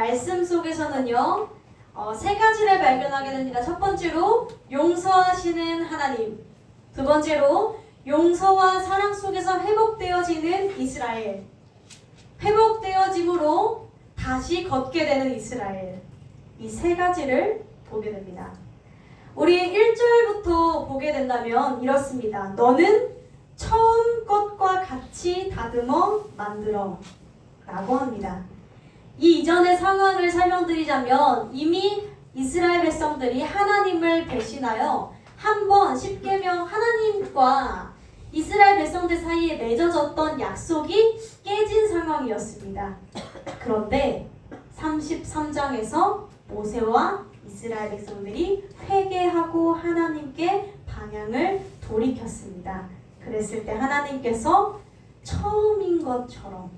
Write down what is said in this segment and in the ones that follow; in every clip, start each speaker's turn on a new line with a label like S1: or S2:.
S1: 말씀 속에서는요, 세 가지를 발견하게 됩니다. 첫 번째로 용서하시는 하나님, 두 번째로 용서와 사랑 속에서 회복되어지는 이스라엘, 회복되어짐으로 다시 걷게 되는 이스라엘, 이 세 가지를 보게 됩니다. 우리 1절부터 보게 된다면 이렇습니다. 너는 처음 것과 같이 다듬어 만들어 라고 합니다. 이 이전의 상황을 설명드리자면 이미 이스라엘 백성들이 하나님을 배신하여 한번 십계명 하나님과 이스라엘 백성들 사이에 맺어졌던 약속이 깨진 상황이었습니다. 그런데 33장에서 모세와 이스라엘 백성들이 회개하고 하나님께 방향을 돌이켰습니다. 그랬을 때 하나님께서 처음인 것처럼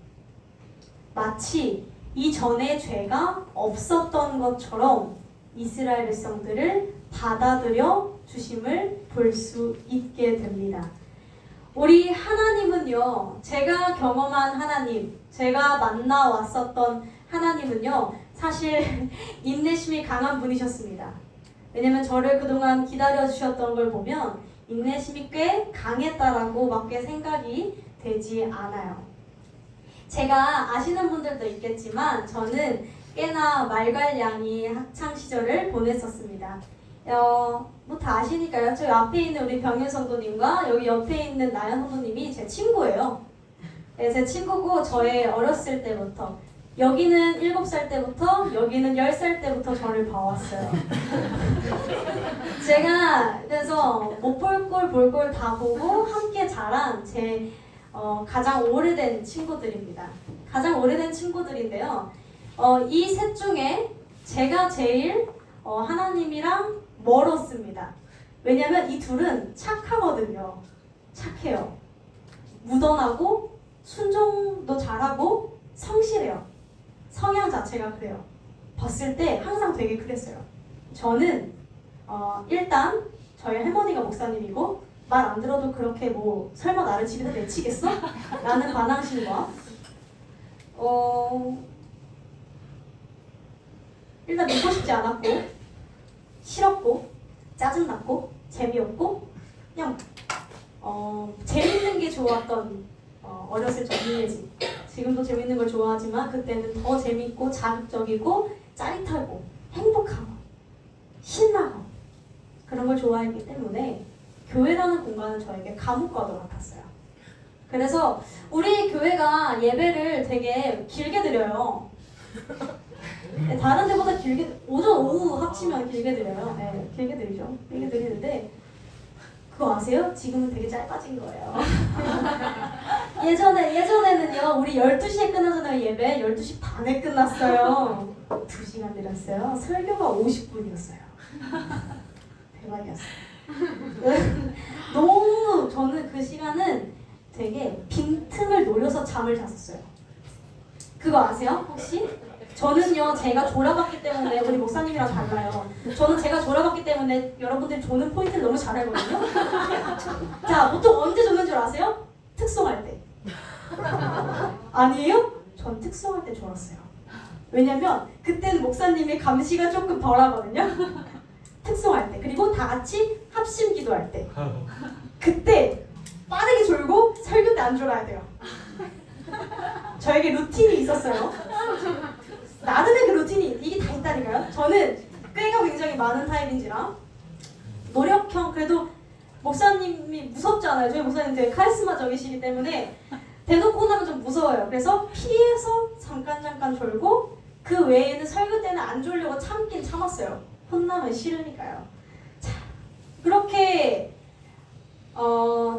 S1: 마치 이전에 죄가 없었던 것처럼 이스라엘 백성들을 받아들여 주심을 볼 수 있게 됩니다. 우리 하나님은요, 제가 경험한 하나님, 제가 만나왔었던 하나님은요, 사실 인내심이 강한 분이셨습니다. 왜냐면 저를 그동안 기다려주셨던 걸 보면 인내심이 꽤 강했다라고 밖에 생각이 되지 않아요. 제가 아시는 분들도 있겠지만 저는 꽤나 말괄량이 학창시절을 보냈었습니다. 뭐 다 아시니까요. 저희 앞에 있는 우리 병윤 성도님과 여기 옆에 있는 나연 성도님이 제 친구예요. 네, 제 친구고 저의 어렸을 때부터, 여기는 7살 때부터, 여기는 10살 때부터 저를 봐왔어요. 제가 그래서 못 볼 걸 볼 걸 다 보고 함께 자란 제 가장 오래된 친구들입니다. 가장 오래된 친구들인데요. 이 셋 중에 제가 제일 하나님이랑 멀었습니다. 왜냐면 이 둘은 착하거든요. 착해요. 무던하고 순종도 잘하고 성실해요. 성향 자체가 그래요. 봤을 때 항상 되게 그랬어요. 저는 일단 저희 할머니가 목사님이고 말 안 들어도 그렇게 뭐 설마 나를 집에서 내치겠어? 라는 반항심과 일단 믿고 싶지 않았고 싫었고 짜증났고 재미없고 그냥 재밌는 게 좋았던 어렸을 적 이미지. 지금도 재밌는 걸 좋아하지만 그때는 더 재밌고 자극적이고 짜릿하고 행복하고 신나고 그런 걸 좋아했기 때문에 교회라는 공간은 저에게 감옥과도 같았어요. 그래서 우리 교회가 예배를 되게 길게 드려요. 네, 다른 데보다 길게, 오전 오후 합치면 길게 드려요. 네, 길게 드리죠. 길게 드리는데 그거 아세요? 지금은 되게 짧아진 거예요. 예전에는요, 우리 12시에 끝나잖아요, 예배. 12시 반에 끝났어요. 2시간 드렸어요. 설교가 50분이었어요. 대박이었어요. 너무 저는 그 시간은 되게 빈틈을 노려서 잠을 잤었어요. 그거 아세요? 혹시? 저는요, 제가 졸아봤기 때문에 우리 목사님이랑 달라요. 저는 제가 졸아봤기 때문에 여러분들이 조는 포인트를 너무 잘 알거든요. 자, 보통 언제 조는 줄 아세요? 특송할 때. 아니에요? 전 특송할 때 졸았어요. 왜냐면 그때는 목사님의 감시가 조금 덜하거든요. 특송할 때. 그리고 다 같이 합심 기도할 때. 그때 빠르게 졸고 설교 때 안 졸아야 돼요. 저에게 루틴이 있었어요. 나름의 그 루틴이 이게 다 있다니까요. 저는 꾀가 굉장히 많은 타입인지라 노력형, 그래도 목사님이 무섭잖아요. 저희 목사님 되게 카리스마적이시기 때문에 대놓고 나면 좀 무서워요. 그래서 피해서 잠깐 졸고 그 외에는 설교 때는 안 졸려고 참긴 참았어요. 혼나면 싫으니까요. 자, 그렇게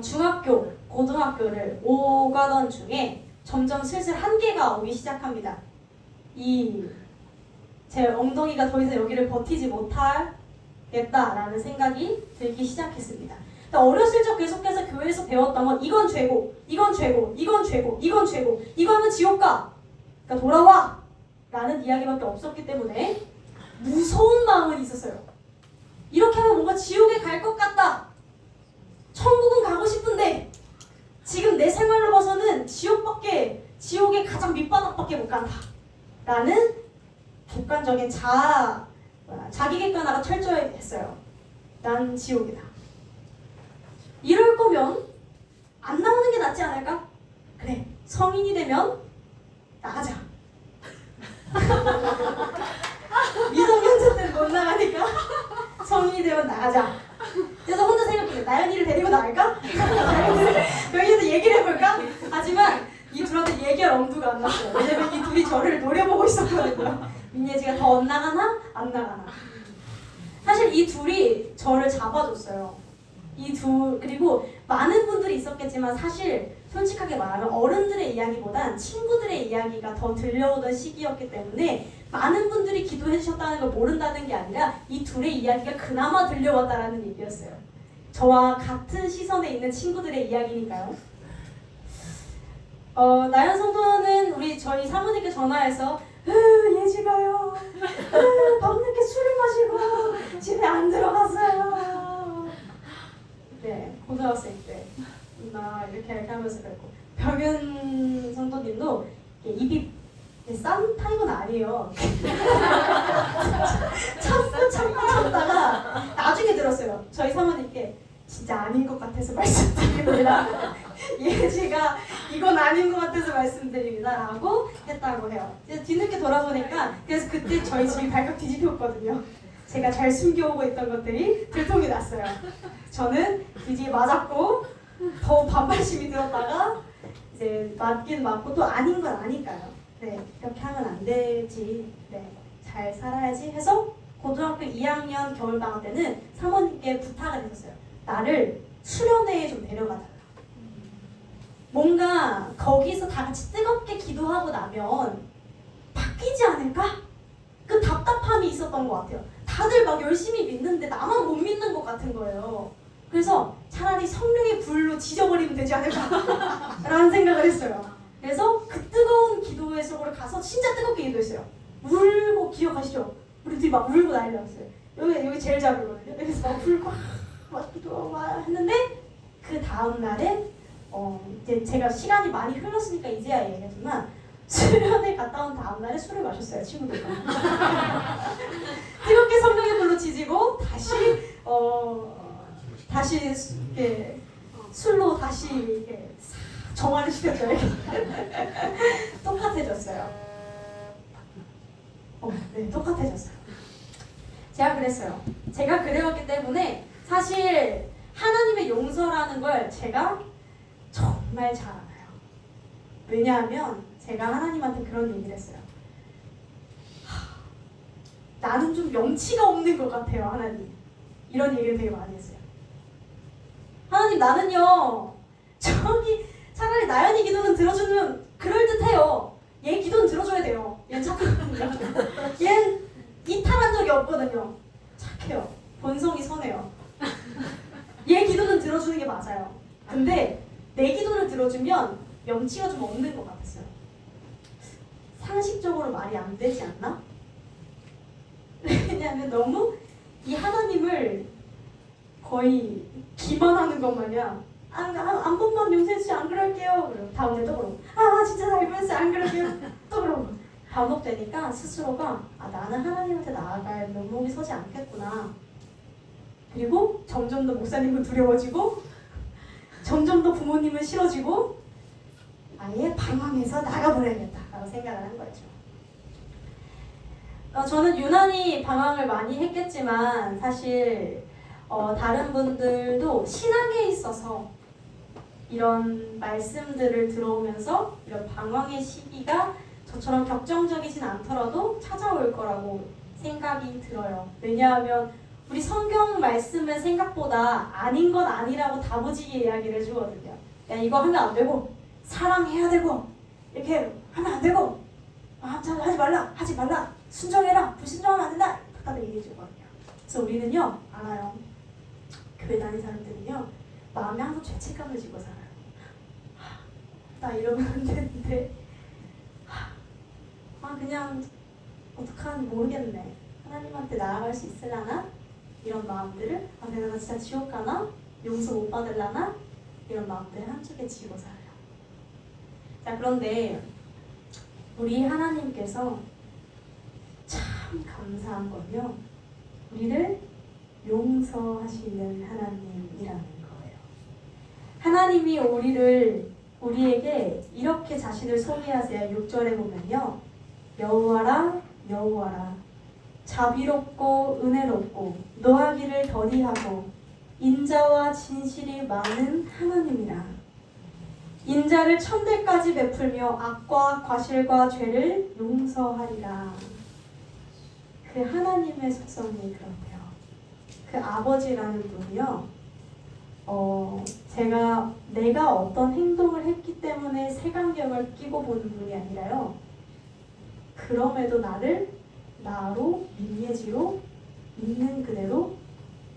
S1: 중학교, 고등학교를 오가던 중에 점점 슬슬 한계가 오기 시작합니다. 제 엉덩이가 더 이상 여기를 버티지 못하겠다라는 생각이 들기 시작했습니다. 어렸을 적 계속해서 교회에서 배웠던 건 이건 죄고, 이건 죄고, 이건 죄고, 이건 죄고, 이거 하면 지옥 가! 그러니까 돌아와! 라는 이야기밖에 없었기 때문에 무서운 마음은 있었어요. 이렇게 하면 뭔가 지옥에 갈 것 같다! 천국은 가고 싶은데 지금 내 생활로 봐서는 지옥의 가장 밑바닥밖에 못 간다. 라는 객관적인 자기 객관화가 철저했어요. 난 지옥이다. 이럴 거면 안 나오는 게 낫지 않을까? 그래, 성인이 되면 나가자. 미성년자 때는 못 나가니까 성인이 되면 나가자. 그래서 혼자 생각해. 나연이를 데리고 나갈까? 여기서 얘기를 해볼까? 하지만 이 둘한테 얘기할 엄두가 안 났어요. 왜냐면 이 둘이 저를 노려보고 있었거든요. 민예지가 더 엇나가나? 안 나가나? 사실 이 둘이 저를 잡아줬어요. 그리고 많은 분들이 있었겠지만 사실 솔직하게 말하면 어른들의 이야기보단 친구들의 이야기가 더 들려오던 시기였기 때문에 많은 분들이 기도해 주셨다는 걸 모른다는 게 아니라 이 둘의 이야기가 그나마 들려왔다라는 얘기였어요. 저와 같은 시선에 있는 친구들의 이야기니까요. 나연 성도는 저희 사모님께 전화해서 예지가요. 밤늦게 술을 마시고 집에 안 들어갔어요. 네, 고등학생 때 나 이렇게 하면서 그랬고 병현 성도님도 입이 싼 타입은 아니에요. 참다가 나중에 들었어요. 저희 사모님께 진짜 아닌 것 같아서 말씀드립니다. 예지가 이건 아닌 것 같아서 말씀드립니다 라고 했다고 해요. 뒤늦게 돌아보니까 그래서 그때 저희 집이 발칵 뒤집혔거든요. 제가 잘 숨겨오고 있던 것들이 들통이 났어요. 저는 뒤집에 맞았고 더 반발심이 들었다가 이제 맞긴 맞고 또 아닌 건 아니까요. 네, 이렇게 하면 안 되지. 네, 잘 살아야지 해서 고등학교 2학년 겨울방학 때는 사모님께 부탁을 했었어요. 나를 수련회에 좀 데려가달라. 뭔가 거기서 다 같이 뜨겁게 기도하고 나면 바뀌지 않을까? 그 답답함이 있었던 것 같아요. 다들 막 열심히 믿는데 나만 못 믿는 것 같은 거예요. 그래서 차라리 성령의 불로 지져버리면 되지 않을까? 라는 생각을 했어요. 그래서 그 뜨거운 기도의 속으로 가서 진짜 뜨겁게 기도했어요. 울고 기억하시죠? 우리 둘이 막 울고 난리 났어요. 여기 제일 잘 울거든요. 그래서 막 울고 막 기도하고 막 했는데 그 다음 날에 이제 제가 시간이 많이 흘렀으니까 이제야 얘기하지만 수련회 갔다 온 다음 날에 술을 마셨어요, 친구들과. 뜨겁게 성령의 불로 지지고 다시 이렇게 술로 다시 이렇게 정화를 시켰죠. 똑같아졌어요. 네, 똑같아졌어요. 제가 그랬어요. 제가 그래왔기 때문에 사실 하나님의 용서라는 걸 제가 정말 잘 알아요. 왜냐하면 제가 하나님한테 그런 얘기를 했어요. 나는 좀 명치가 없는 것 같아요, 하나님. 이런 얘기를 되게 많이 했어요. 하나님, 나는요, 저기 차라리 나연이 기도는 들어주면 그럴듯해요. 얘 기도는 들어줘야 돼요. 얘는 착하거든요. 얘는 이탈한 적이 없거든요. 착해요. 본성이 선해요. 얘 기도는 들어주는 게 맞아요. 근데 내 기도를 들어주면 명치가 좀 없는 것 같았어요. 상식적으로 말이 안 되지 않나? 왜냐하면 너무 이 하나님을 거의 기만하는 것 마냥 한 번만 용서해주세요. 안 그럴게요. 그리고 다음에 또 그러고 진짜 잘못했어요. 안 그럴게요. 또 그러고 반복되니까 스스로가 나는 하나님한테 나아갈 면목이 서지 않겠구나. 그리고 점점 더 목사님은 두려워지고 점점 더 부모님은 싫어지고 아예 방황해서 나가버려야겠다라고 생각을 한 거죠. 저는 유난히 방황을 많이 했겠지만 사실 다른 분들도 신앙에 있어서 이런 말씀들을 들어오면서 이런 방황의 시기가 저처럼 격정적이진 않더라도 찾아올 거라고 생각이 들어요. 왜냐하면 우리 성경 말씀은 생각보다 아닌 건 아니라고 다부지게 이야기를 해주거든요. 야, 이거 하면 안 되고 사랑해야 되고 이렇게 하면 안 되고 하지 말라 순종해라 불순종하면 안 된다 다 얘기해 주거든요. 그래서 우리는요 알아요. 교회 다니는 사람들은요 마음에 항상 죄책감을 지고 살아요. 나 이러면 안 되는데 그냥 어떡하는지 모르겠네. 하나님한테 나아갈 수 있으려나? 이런 마음들을 내가 진짜 지옥 가나? 용서 못 받으려나? 이런 마음들을 한쪽에 지고 살아요. 자, 그런데 우리 하나님께서 참 참 감사한 건요. 우리를 용서하시는 하나님이라는 거예요. 하나님이 우리에게 이렇게 자신을 소개하세요. 6절에 보면요. 여호와라 여호와라 자비롭고 은혜롭고 노하기를 더디하고 인자와 진실이 많은 하나님이라. 인자를 천대까지 베풀며 악과 과실과 죄를 용서하리라. 그 하나님의 속성이 그렇대요. 그 아버지라는 분이요. 내가 어떤 행동을 했기 때문에 색안경을 끼고 보는 분이 아니라요. 그럼에도 나를 나로 임예지로 있는 그대로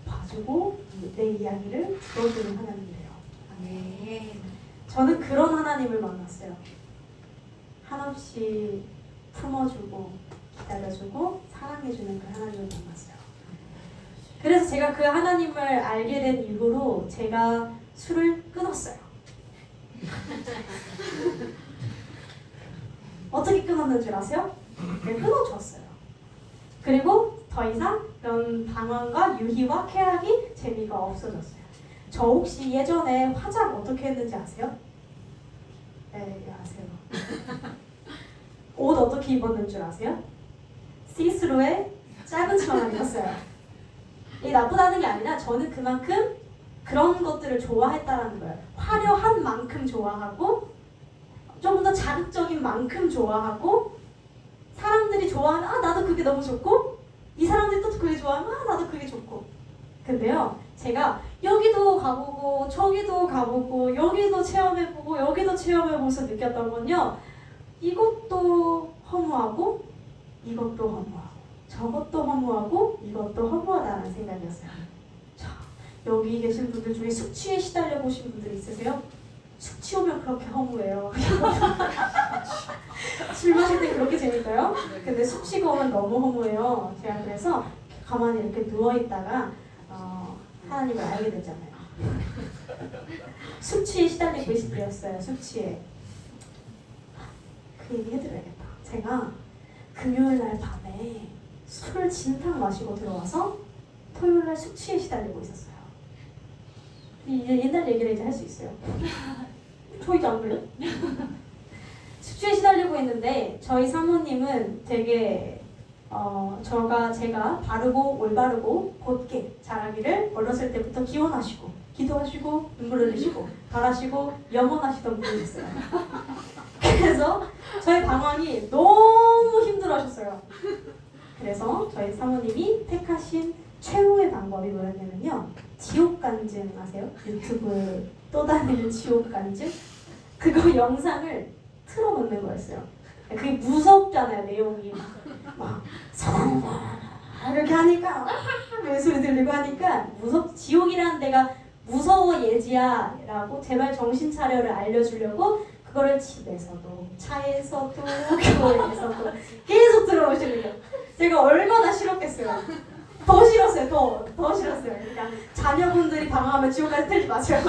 S1: 봐주고 내 이야기를 들어주는 하나님이래요.
S2: 아멘.
S1: 저는 그런 하나님을 만났어요. 한없이 품어주고 기다려주고 사랑해주는 그 하나님을 만났어요. 그래서 제가 그 하나님을 알게 된 이후로 제가 술을 끊었어요. 어떻게 끊었는 줄 아세요? 네, 끊어줬어요. 그리고 더 이상 그런 방황과 유희와 쾌락이 재미가 없어졌어요. 저 혹시 예전에 화장 어떻게 했는지 아세요? 네, 아세요. 옷 어떻게 입었는 줄 아세요? 시스루에 짧은 치마를 입었어요. 이게 나쁘다는 게 아니라 저는 그만큼 그런 것들을 좋아했다는 거예요. 화려한 만큼 좋아하고 조금 더 자극적인 만큼 좋아하고 사람들이 좋아하면 나도 그게 너무 좋고 이 사람들이 또 그게 좋아하면 나도 그게 좋고. 근데요, 제가 여기도 가보고 저기도 가보고 여기도 체험해보고 여기도 체험해보면서 느꼈던 건요, 이것도 허무하고 이것도 허무하고 저것도 허무하고 이것도 허무하다는 생각이었어요. 자, 여기 계신 분들 중에 숙취에 시달려 보신 분들 있으세요? 숙취 오면 그렇게 허무해요. 술 마실 때 그렇게 재밌어요? 근데 숙취가 오면 너무 허무해요. 제가 그래서 가만히 이렇게 누워있다가 하나님을 알게 됐잖아요. 숙취에 시달리고 있을 때였어요. 숙취에. 그 얘기 해드려야겠다. 제가 금요일날 밤에 술을 진탕 마시고 들어와서 토요일날 숙취에 시달리고 있었어요. 이제 옛날 얘기를 이제 할 수 있어요. 저 이제 안 그래요? 숙취에 시달리고 있는데 저희 사모님은 되게 제가 바르고 올바르고 곧게 자라기를 어렸을 때부터 기원하시고 기도하시고 눈물 흘리시고 바라시고 염원하시던 분이었어요. 그래서 저희 방황이 너무 힘들어하셨어요. 그래서 저희 사모님이 택하신 최후의 방법이 뭐였냐면요, 지옥 간증 아세요? 유튜브 또 다니는 지옥 간증? 그거 영상을 틀어놓는 거였어요. 그게 무섭잖아요, 내용이. 막 이렇게 하니까 소리 들리고 하니까 지옥이라는 데가 무서워 예지야 라고 제발 정신 차려를 알려주려고 그거를 집에서도 차에서도 교회에서도 계속 들어오시는 거예요. 제가 얼마나 싫었겠어요. 더 싫었어요. 더 싫었어요. 그러니까 자녀분들이 방황하면 지옥까지 틀지 마세요.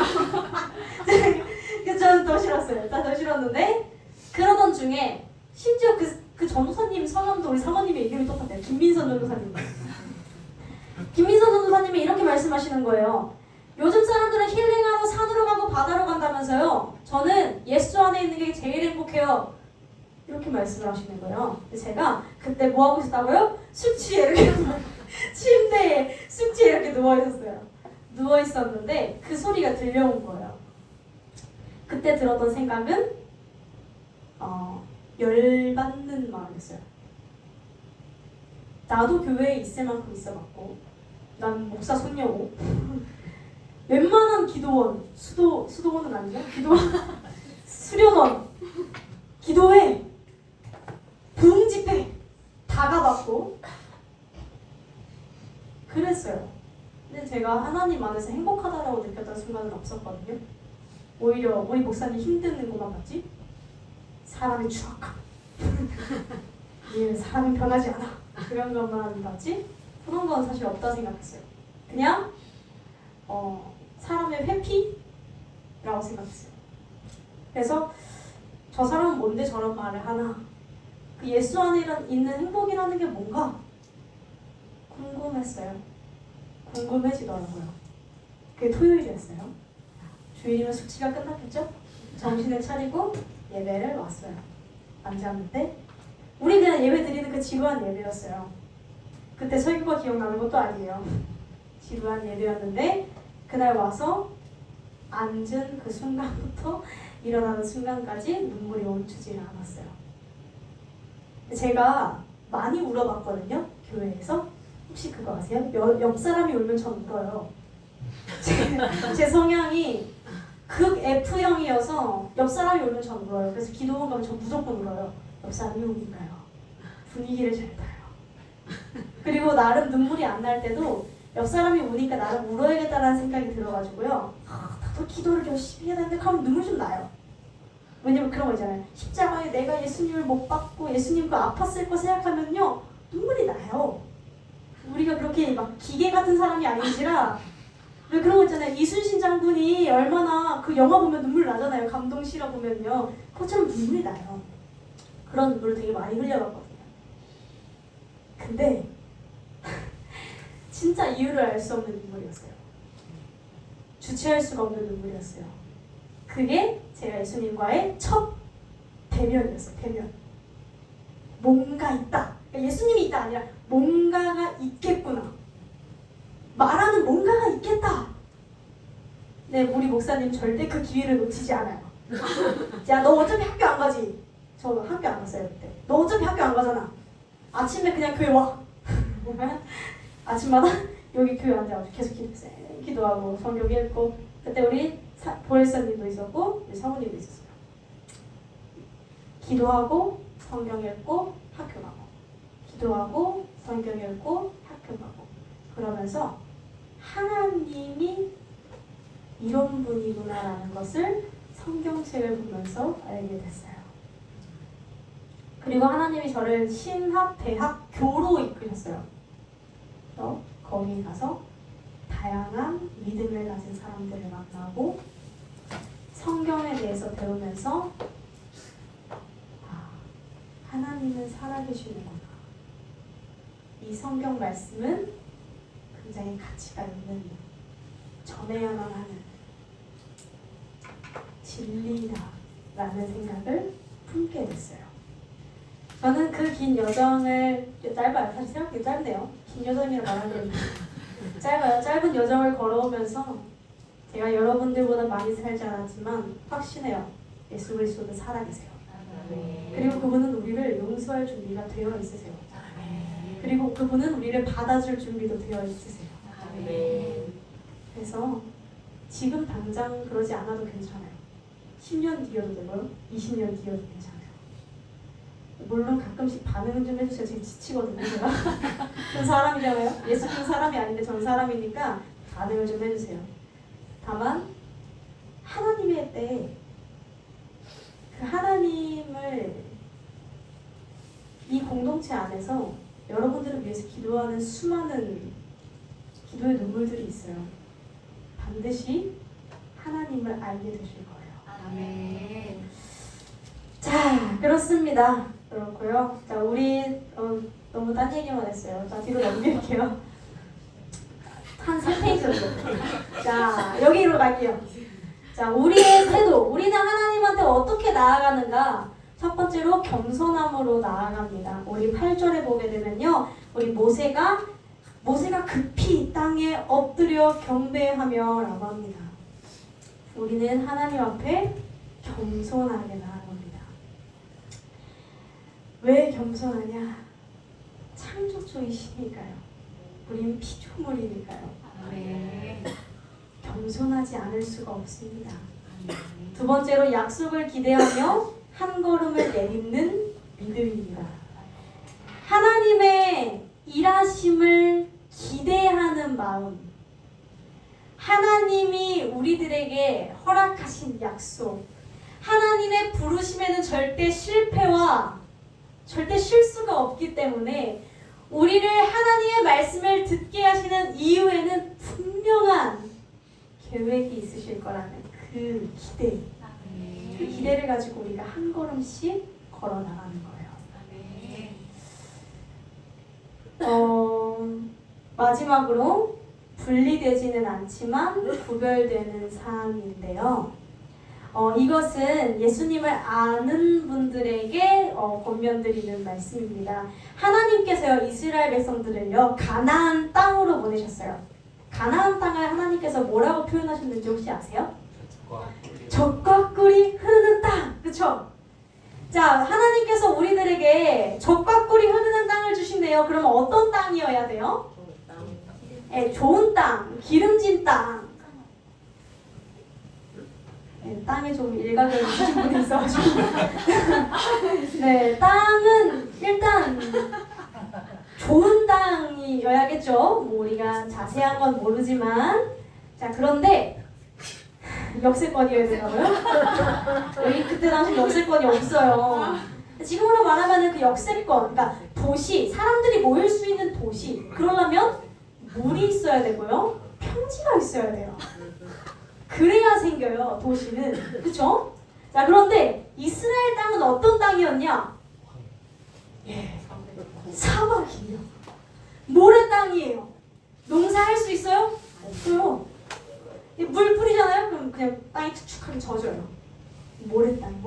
S1: 저는 더 싫었어요. 더 싫었는데 그러던 중에 심지어 그 전도사님 성함도 우리 사모님의 이름이 똑같아요. 김민선 전도사님. 김민선 전도사님이 이렇게 말씀하시는 거예요. 요즘 사람들은 힐링하러 산으로 가고 바다로 간다면서요. 저는 예수 안에 있는 게 제일 행복해요. 이렇게 말씀을 하시는 거예요. 제가 그때 뭐 하고 있었다고요? 숙취에 이렇게 침대에 숙취에 이렇게 누워 있었어요. 누워 있었는데 그 소리가 들려온 거예요. 그때 들었던 생각은 열받는 마음이었어요. 나도 교회에 있을 만큼 있어봤고, 난 목사 손녀고, 웬만한 기도원, 수도원은 아니죠? 기도원, 수련원, 기도회, 부흥집회 다 가봤고 그랬어요. 근데 제가 하나님 안에서 행복하다라고 느꼈던 순간은 없었거든요. 오히려 우리 목사님 힘드는 것만 봤지? 사람의 추악함, 사람이 변하지 않아, 그런 것만 봤지? 그런 건 사실 없다 생각했어요. 그냥 사람의 회피라고 생각했어요. 그래서 저 사람은 뭔데 저런 말을 하나, 그 예수 안에 있는 행복이라는 게 뭔가 궁금했어요. 궁금해지더라고요. 그게 토요일이었어요. 주일이면 숙취가 끝났겠죠? 정신을 차리고 예배를 왔어요. 앉았는데 우리 그냥 예배 드리는 그 지루한 예배였어요. 그때 설교가 기억나는 것도 아니에요. 지루한 예배였는데 그날 와서 앉은 그 순간부터 일어나는 순간까지 눈물이 멈추지 않았어요. 제가 많이 울어봤거든요. 교회에서. 혹시 그거 아세요? 옆 사람이 울면 전 울어요. 제 성향이 극 F형이어서 옆 사람이 울면 전 울어요. 그래서 기도원 가면 전 무조건 울어요. 옆 사람이 우니까요. 분위기를 잘 타요. 그리고 나름 눈물이 안 날 때도 옆 사람이 우니까 나름 울어야겠다라는 생각이 들어가지고요. 나도 기도를 열심히 해야 되는데 하면 눈물 좀 나요. 왜냐면 그런 거 있잖아요. 십자가에 내가 예수님을 못 받고 예수님 그 아팠을 거 생각하면요. 눈물이 나요. 우리가 그렇게 막 기계 같은 사람이 아닌지라 왜 그런 거 있잖아요. 이순신 장군이 얼마나 그 영화 보면 눈물 나잖아요. 감동 실화 보면요. 그것처럼 눈물이 나요. 그런 눈물을 되게 많이 흘려봤거든요. 근데 진짜 이유를 알 수 없는 눈물이었어요. 주체할 수가 없는 눈물이었어요. 그게 제가 예수님과의 첫 대면이었어요. 대면. 뭔가 있다. 그러니까 예수님이 있다 아니라 뭔가가 있겠구나. 말하는 뭔가가 있겠다. 네, 우리 목사님 절대 그 기회를 놓치지 않아요. 야, 너 어차피 학교 안 가지? 저 학교 안 갔어요 그때. 너 어차피 학교 안 가잖아. 아침에 그냥 교회 와. 아침마다 여기 교회 앉아가지고 계속 기도하고 성경 읽고. 그때 우리 보혜사님도 있었고 우리 사모님도 있었어요. 기도하고 성경 읽고 학교 가고 기도하고 성경 읽고 학교 가고 그러면서 하나님이 이런 분이구나라는 것을 성경책을 보면서 알게 됐어요. 그리고 하나님이 저를 신학, 대학, 교로 이끄셨어요. 거기 가서 다양한 믿음을 가진 사람들을 만나고 성경에 대해서 배우면서 하나님은 살아계시는구나. 이 성경 말씀은 굉장히 가치가 있는, 전해야만 하는 진리다라는 생각을 품게 됐어요. 저는 그 긴 여정을, 짧아요. 사실 생각보다 짧네요. 긴 여정이라 말하는 짧아요. 짧은 여정을 걸어오면서 제가 여러분들보다 많이 살지 않았지만 확신해요. 예수 그리스도는 살아계세요. 그리고 그분은 우리를 용서할 준비가 되어 있으세요. 그리고 그분은 우리를 받아줄 준비도 되어 있으세요. 그래서 지금 당장 그러지 않아도 괜찮아요. 10년 뒤여도 되고요. 20년 뒤여도 괜찮아요. 물론 가끔씩 반응은 좀 해주세요. 지금 지치거든요. 제가. 전 사람이잖아요. 예수님 사람이 아닌데 전 사람이니까 반응을 좀 해주세요. 다만 하나님의 때에 그 하나님을 이 공동체 안에서 여러분들을 위해서 기도하는 수많은 기도의 눈물들이 있어요. 반드시 하나님을 알게 되실 거예요.
S2: 아멘.
S1: 자, 그렇습니다. 그렇고요. 자, 우리 너무 딴 얘기만 했어요. 자, 뒤로 넘길게요. 한 3페이지 정도. 자, 여기로 갈게요. 자, 우리의 태도, 우리는 하나님한테 어떻게 나아가는가? 첫 번째로 겸손함으로 나아갑니다. 우리 8절에 보게 되면요, 우리 모세가 급히 땅에 엎드려 경배하며 라고 합니다. 우리는 하나님 앞에 겸손하게 나아갑니다. 왜 겸손하냐? 창조주이시니까요. 우린 피조물이니까요.
S2: 아멘.
S1: 겸손하지 않을 수가 없습니다. 두 번째로 약속을 기대하며 한 걸음을 내딛는 믿음입니다. 하나님의 일하심을 기대하는 마음, 하나님이 우리들에게 허락하신 약속, 하나님의 부르심에는 절대 실패와 절대 실수가 없기 때문에 우리를 하나님의 말씀을 듣게 하시는 이유에는 분명한 계획이 있으실 거라는 그 기대, 그 기대를 가지고 우리가 한 걸음씩 걸어 나가는 거예요. 마지막으로 분리되지는 않지만 구별되는 사항인데요. 이것은 예수님을 아는 분들에게 권면드리는 말씀입니다. 하나님께서요, 이스라엘 백성들을요, 가나안 땅으로 보내셨어요. 가나안 땅을 하나님께서 뭐라고 표현하셨는지 혹시 아세요? 젖과 꿀이 흐르는 땅, 그렇죠? 자, 하나님께서 우리들에게 젖과 꿀이 흐르는 땅을 주신대요. 그러면 어떤 땅이어야 돼요? 네, 좋은 땅, 기름진 땅. 네, 땅에 좀 일각을 주신 분이 있어가지고. 네, 땅은 일단 좋은 땅이어야겠죠. 뭐 우리가 자세한 건 모르지만. 자, 그런데 역세권이어야 되나고요? 여기 그때 당시 역세권이 없어요. 지금으로 말하면 그 역세권, 그러니까 도시, 사람들이 모일 수 있는 도시. 그러려면 물이 있어야 되고요, 평지가 있어야 돼요. 그래야 생겨요, 도시는. 그쵸? 자, 그런데 이스라엘 땅은 어떤 땅이었냐? 예, 사막이에요. 모래 땅이에요. 농사할 수 있어요? 없어요. 물 뿌리잖아요? 그럼 그냥 땅이 축축하게 젖어요. 모래 땅.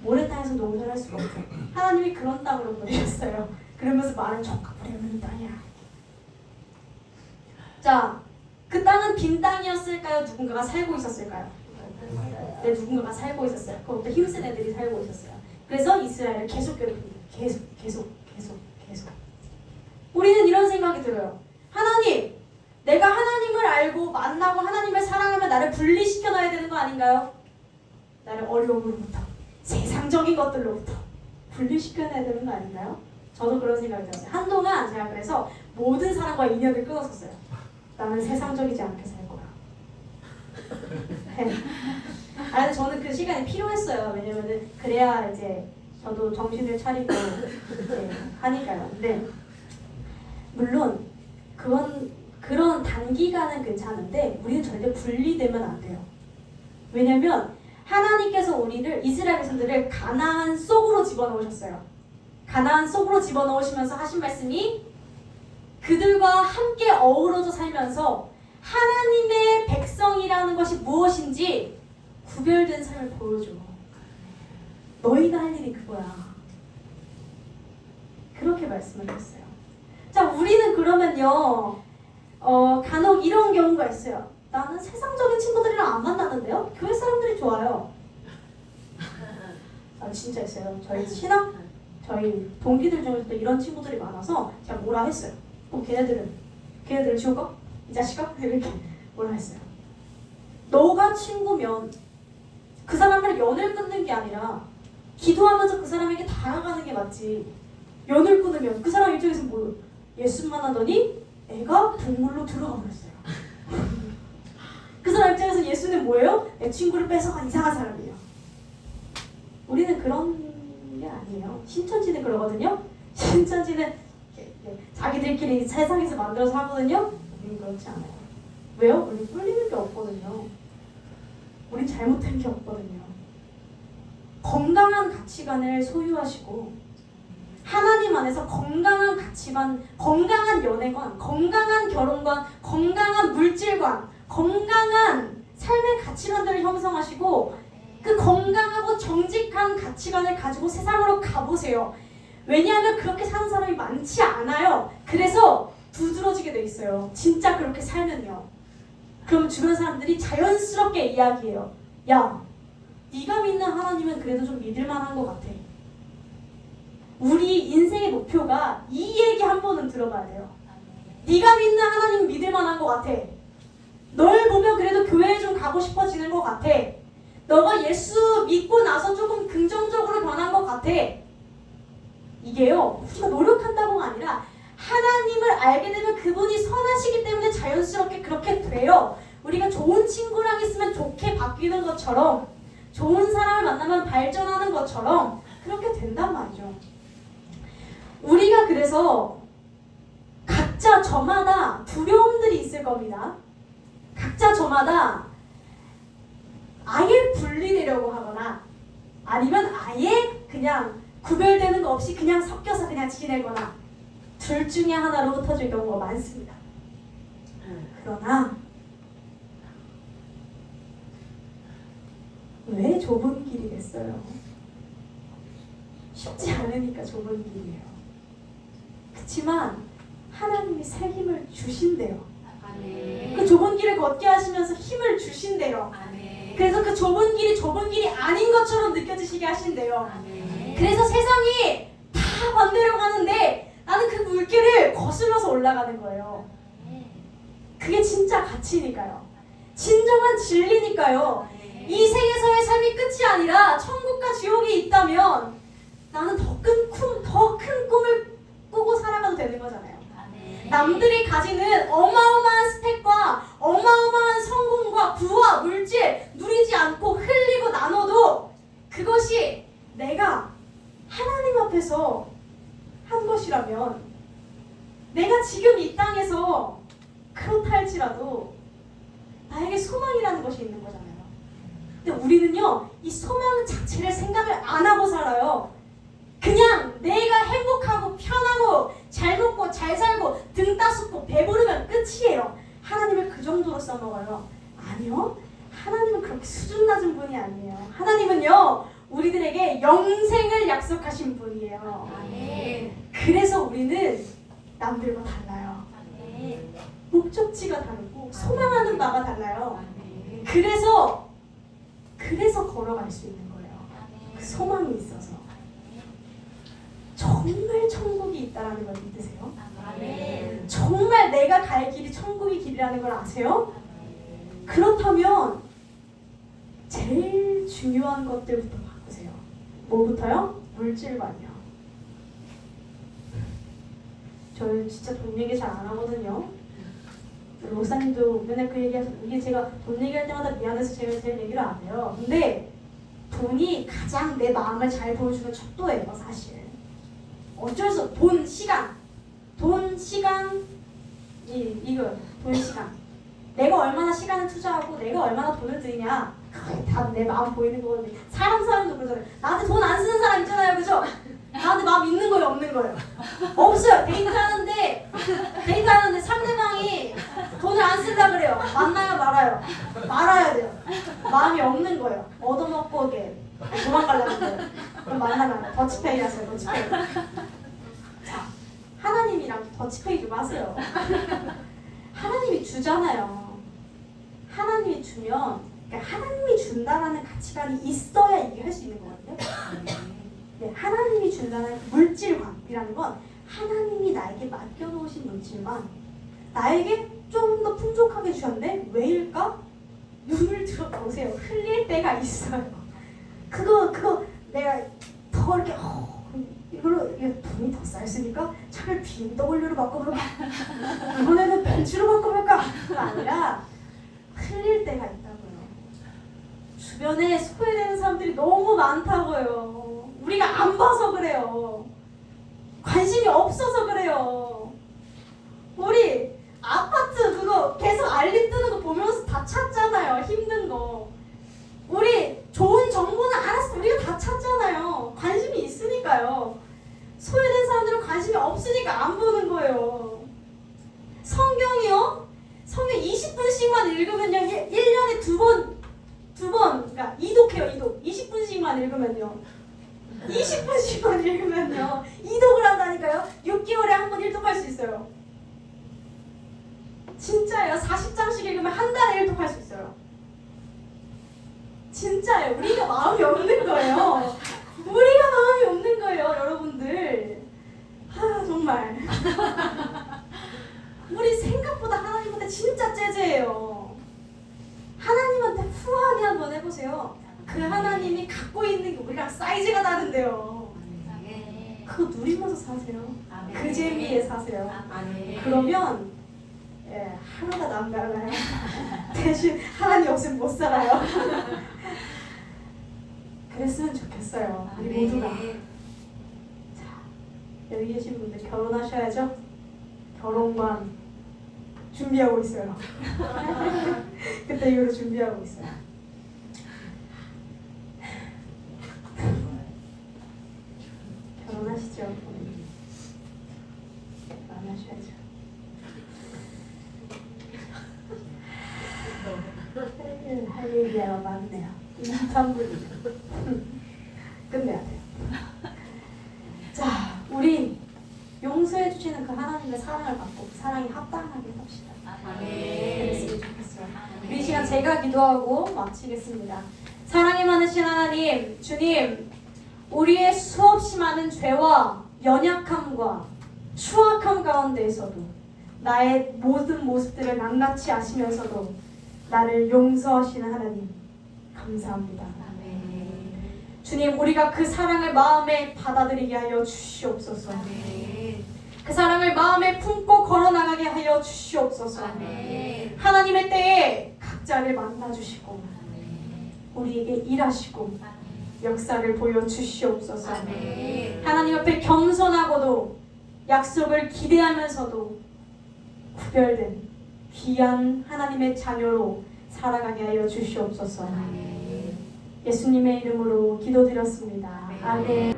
S1: 모래 땅에서 농사를 할 수가 없어요. 하나님이 그런 땅으로 보내셨어요. 그러면서 말은 젖과 꿀이 흐르는 땅이야. 자, 그 땅은 빈 땅이었을까요? 누군가가 살고 있었을까요? 네, 누군가가 살고 있었어요. 그것도 힘센 애들이 살고 있었어요. 그래서 이스라엘을 계속 괴롭힙니다. 계속. 우리는 이런 생각이 들어요. 하나님, 내가 하나님을 알고 만나고 하나님을 사랑하면 나를 분리시켜놔야 되는 거 아닌가요? 나를 어려움으로부터, 세상적인 것들로부터 분리시켜놔야 되는 거 아닌가요? 저도 그런 생각이 들었어요. 한동안 제가 그래서 모든 사람과 인연을 끊었었어요. 나는 세상적이지 않게 살 거야. 네. 근데 저는 그 시간이 필요했어요. 왜냐면은 그래야 이제 저도 정신을 차리고 이제 하니까요. 근데 물론 그런 단기간은 괜찮은데 우리는 절대 분리되면 안 돼요. 왜냐면 하나님께서 우리를, 이스라엘 백성들을 가나안 속으로 집어넣으셨어요. 가나안 속으로 집어넣으시면서 하신 말씀이 그들과 함께 어우러져 살면서 하나님의 백성이라는 것이 무엇인지 구별된 삶을 보여줘. 너희가 할 일이 그거야. 그렇게 말씀을 했어요. 자, 우리는 그러면요, 간혹 이런 경우가 있어요. 나는 세상적인 친구들이랑 안 만나는데요? 교회 사람들이 좋아요. 진짜 있어요. 저희 동기들 중에서도 이런 친구들이 많아서 제가 뭐라 했어요. 그럼 걔네들을 지울까? 이 자식아? 이렇게 뭐라 했어요. 너가 친구면 그 사람을 연을 끊는 게 아니라 기도하면서 그 사람에게 다가가는 게 맞지. 연을 끊으면 그 사람 입장에서 뭐 예수 만나더니 애가 동물로 들어가 버렸어요. 그 사람 입장에서 예수는 뭐예요? 내 친구를 뺏어간 이상한 사람이에요. 우리는 그런 게 아니에요. 신천지는 그러거든요. 신천지는 자기들끼리 세상에서 만들어서 하거든요. 우리는 그렇지 않아요. 왜요? 우리 꿀리는 게 없거든요. 우린 잘못한 게 없거든요. 건강한 가치관을 소유하시고 하나님 안에서 건강한 가치관, 건강한 연애관, 건강한 결혼관, 건강한 물질관, 건강한 삶의 가치관들을 형성하시고 그 건강하고 정직한 가치관을 가지고 세상으로 가보세요. 왜냐하면 그렇게 사는 사람이 많지 않아요. 그래서 두드러지게 돼 있어요. 진짜 그렇게 살면요. 그럼 주변 사람들이 자연스럽게 이야기해요. 야, 네가 믿는 하나님은 그래도 좀 믿을만한 것 같아. 우리 인생의 목표가 이 얘기 한 번은 들어봐야 돼요. 네가 믿는 하나님은 믿을만한 것 같아. 널 보면 그래도 교회에 좀 가고 싶어지는 것 같아. 너가 예수 믿고 나서 조금 긍정적으로 변한 것 같아. 이게요, 우리가 노력한다고가 아니라 하나님을 알게 되면 그분이 선하시기 때문에 자연스럽게 그렇게 돼요. 우리가 좋은 친구랑 있으면 좋게 바뀌는 것처럼, 좋은 사람을 만나면 발전하는 것처럼 그렇게 된단 말이죠. 우리가 그래서 각자 저마다 두려움들이 있을 겁니다. 각자 저마다 아예 분리되려고 하거나 아니면 아예 그냥 구별되는 거 없이 그냥 섞여서 그냥 지내거나 둘 중에 하나로 흩어질 경우가 많습니다. 그러나 왜 좁은 길이겠어요? 쉽지 않으니까 좁은 길이에요. 그렇지만 하나님이 새 힘을 주신대요.
S2: 아멘.
S1: 그 좁은 길을 걷게 하시면서 힘을 주신대요.
S2: 아멘.
S1: 그래서 그 좁은 길이 좁은 길이 아닌 것처럼 느껴지시게 하신대요.
S2: 아멘.
S1: 그래서 세상이 다 반대로 가는데 나는 그 물길을 거슬러서 올라가는 거예요. 그게 진짜 가치니까요. 진정한 진리니까요. 이 세계에서의 삶이 끝이 아니라 천국과 지옥이 있다면 나는 더 큰 꿈을 꾸고 살아가도 되는 거잖아요. 남들이 가지는 어마어마한 스펙과 어마어마한 성공과 부와 물질 누리지 않고 흘리고 나눠도 그것이 내가 하나님 앞에서 한 것이라면 내가 지금 이 땅에서 그렇다 할지라도 나에게 소망이라는 것이 있는 거잖아요. 근데 우리는요, 이 소망 자체를 생각을 안 하고 살아요. 그냥 내가 행복하고 편하고 잘 먹고 잘 살고 등 따숩고 배부르면 끝이에요. 하나님을 그 정도로 써먹어요. 아니요. 하나님은 그렇게 수준 낮은 분이 아니에요. 하나님은요, 우리들에게 영생을 약속하신 분이에요.
S2: 아멘.
S1: 그래서 우리는 남들과 달라요.
S2: 아멘.
S1: 목적지가 다르고 소망하는 바가 달라요.
S2: 아멘.
S1: 그래서 걸어갈 수 있는 거예요. 그 소망이 있어서. 정말 천국이 있다는 걸 믿으세요?
S2: 아멘.
S1: 정말 내가 갈 길이 천국의 길이라는 걸 아세요? 그렇다면 제일 중요한 것들부터 바꾸세요. 뭐부터요? 물질관이요. 저는 진짜 돈 얘기 잘 안 하거든요. 목사님도 맨날 그 얘기하셔서 이게 제가 돈 얘기할 때마다 미안해서 제가 제 얘기를 안 해요. 근데 돈이 가장 내 마음을 잘 보여주는 척도예요, 사실. 어쩔 수 없어. 돈, 시간, 이거 돈, 시간. 내가 얼마나 시간을 투자하고 내가 얼마나 돈을 들이냐, 다 내 마음 보이는 거거든요. 사람도 그러잖아요. 나한테 돈 안 쓰는 사람 있잖아요, 그죠? 나한테 마음 있는 거예요, 없는 거예요? 없어요. 데이트하는데 상대방이 돈을 안 쓰려 그래요. 만나요, 말아요? 말아야 돼요. 마음이 없는 거예요. 얻어먹고 이게 도망가려는 거예요. 그럼 만나면 안 돼요. 더치페이 하세요, 더치페이. 자, 하나님이랑 더치페이 좀 하세요. 하나님이 주잖아요. 하나님이 주면, 그러니까 하나님이 준다라는 가치관이 있어야 이게 할 수 있는 거거든요. 네, 하나님이 준다는 물질관이라는 건 하나님이 나에게 맡겨놓으신 물질만 나에게 좀 더 풍족하게 주셨는데 왜일까? 눈을 들어 보세요. 흘릴 때가 있어요. 그거 내가 더 이렇게 이게 돈이 더 쌓였으니까 차를 BMW로 바꿔볼까? 이번에는 벤츠로 바꿔볼까? 그게 아니라 흘릴 때가 있다고요. 주변에 소외되는 사람들이 너무 많다고요. 우리가 안 봐서 그래요. 관심이 없어서 그래요. 우리 아파트 그거 계속 알림 뜨는 거 보면서 다 찾잖아요. 힘든 거. 우리 좋은 정보는 알았어. 우리가 다 찾잖아요. 관심이 있으니까요. 소외된 사람들은 관심이 없으니까 안 보는 거예요. 성경이요? 성경 20분씩만 읽으면요. 1년에 두 번, 그러니까 이독해요. 20분씩만 읽으면요. 20분씩만 읽으면요. 이독을 한다니까요. 6개월에 한 번 일독할 수 있어요. 진짜예요. 40장씩 읽으면 한 달에 일독할 수 있어요. 진짜예요. 우리가 마음이 없는 거예요. 우리가 마음이 없는 거예요, 여러분들. 정말. 우리 생각보다 하나님한테 진짜 째째해요. 하나님한테 후하게 한번 해보세요. 그 하나님이 갖고 있는 게 우리랑 사이즈가 다른데요. 그거 누리면서 사세요. 그 재미에 사세요. 그러면 하루가 남달라요. 대신 하나님 없으면 못 살아요. 그랬으면 좋겠어요. 우리 모두가. 자, 여기 계신 분들 결혼하셔야죠. 결혼관 준비하고 있어요. 그때 이후로 준비하고 있어요. 결혼하시죠. 하셔야죠. 할 얘기가 많네요. 3분이죠. 끝내야 돼요. 자, 우리 용서해 주시는 그 하나님의 사랑을 받고 그 사랑이 합당하게 삽시다. 그랬으면 좋겠어요. 우리 시간 제가 기도하고 마치겠습니다. 사랑이 많으신 하나님, 주님, 우리의 수없이 많은 죄와 연약함과 추악함 가운데에서도 나의 모든 모습들을 낱낱이 아시면서도 나를 용서하시는 하나님, 감사합니다. 주님, 우리가 그 사랑을 마음에 받아들이게 하여 주시옵소서. 그 사랑을 마음에 품고 걸어나가게 하여 주시옵소서. 하나님의 때에 각자를 만나주시고 우리에게 일하시고 역사를 보여주시옵소서. 하나님 앞에 겸손하고도 약속을 기대하면서도 구별된 귀한 하나님의 자녀로 살아가게 하여 주시옵소서. 예수님의 이름으로 기도드렸습니다. 아멘.